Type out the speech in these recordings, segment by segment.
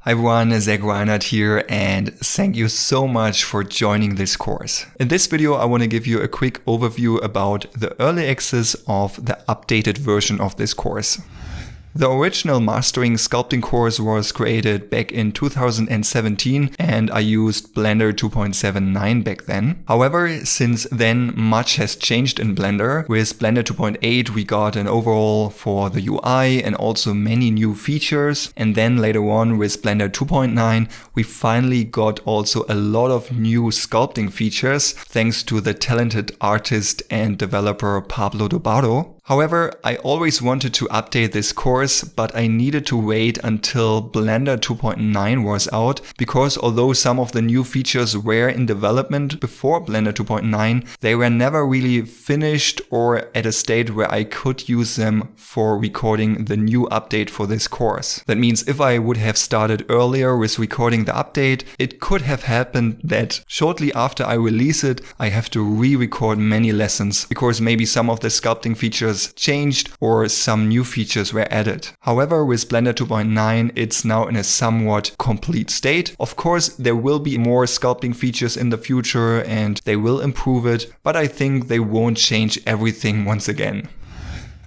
Hi everyone, Zach Reinhardt here, and thank you so much for joining this course. In this video, I want to give you a quick overview about the early access of the updated version of this course. The original Mastering Sculpting course was created back in 2017 and I used Blender 2.79 back then. However, since then much has changed in Blender. With Blender 2.8 we got an overhaul for the UI and also many new features, and then later on with Blender 2.9 we finally got also a lot of new sculpting features thanks to the talented artist and developer Pablo Dobarro. However, I always wanted to update this course, but I needed to wait until Blender 2.9 was out, because although some of the new features were in development before Blender 2.9, they were never really finished or at a state where I could use them for recording the new update for this course. That means if I would have started earlier with recording the update, it could have happened that shortly after I release it, I have to re-record many lessons, because maybe some of the sculpting features changed or some new features were added. However, with Blender 2.9 it's now in a somewhat complete state. Of course, there will be more sculpting features in the future and they will improve it, but I think they won't change everything once again.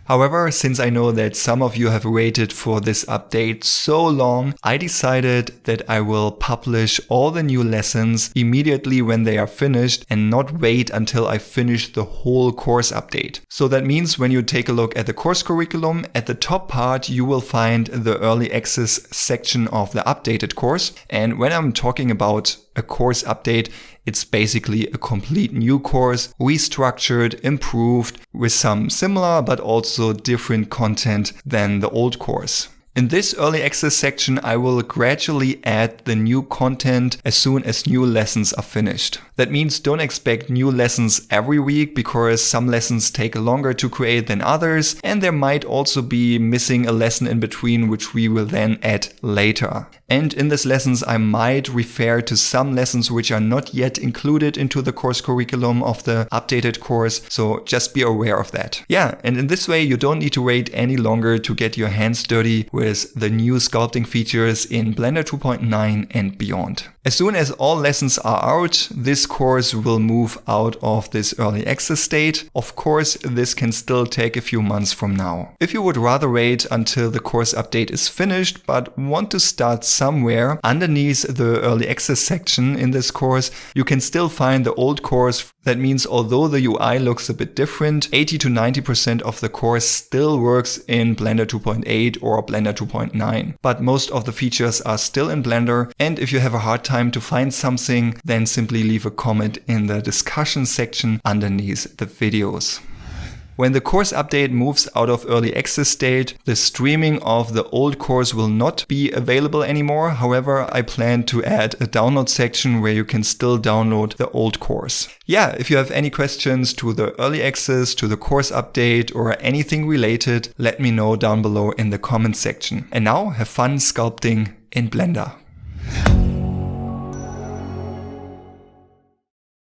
However, since I know that some of you have waited for this update so long, I decided that I will publish all the new lessons immediately when they are finished and not wait until I finish the whole course update. So that means when you take a look at the course curriculum, at the top part you will find the early access section of the updated course. And when I'm talking about a course update, it's basically a complete new course, restructured, improved, with some similar but also different content than the old course. In this early access section, I will gradually add the new content as soon as new lessons are finished. That means don't expect new lessons every week, because some lessons take longer to create than others, and there might also be missing a lesson in between which we will then add later. And in these lessons I might refer to some lessons which are not yet included into the course curriculum of the updated course, so just be aware of that. Yeah, and in this way you don't need to wait any longer to get your hands dirty with the new sculpting features in Blender 2.9 and beyond. As soon as all lessons are out, this course will move out of this early access state. Of course, this can still take a few months from now. If you would rather wait until the course update is finished but want to start somewhere, underneath the early access section in this course, you can still find the old course. That means although the UI looks a bit different, 80 to 90% of the course still works in Blender 2.8 or Blender 2.9. But most of the features are still in Blender, and if you have a hard time to find something, then simply leave a comment in the discussion section underneath the videos. When the course update moves out of early access state, the streaming of the old course will not be available anymore. However, I plan to add a download section where you can still download the old course. Yeah, if you have any questions to the early access, to the course update, or anything related, let me know down below in the comment section. And now have fun sculpting in Blender.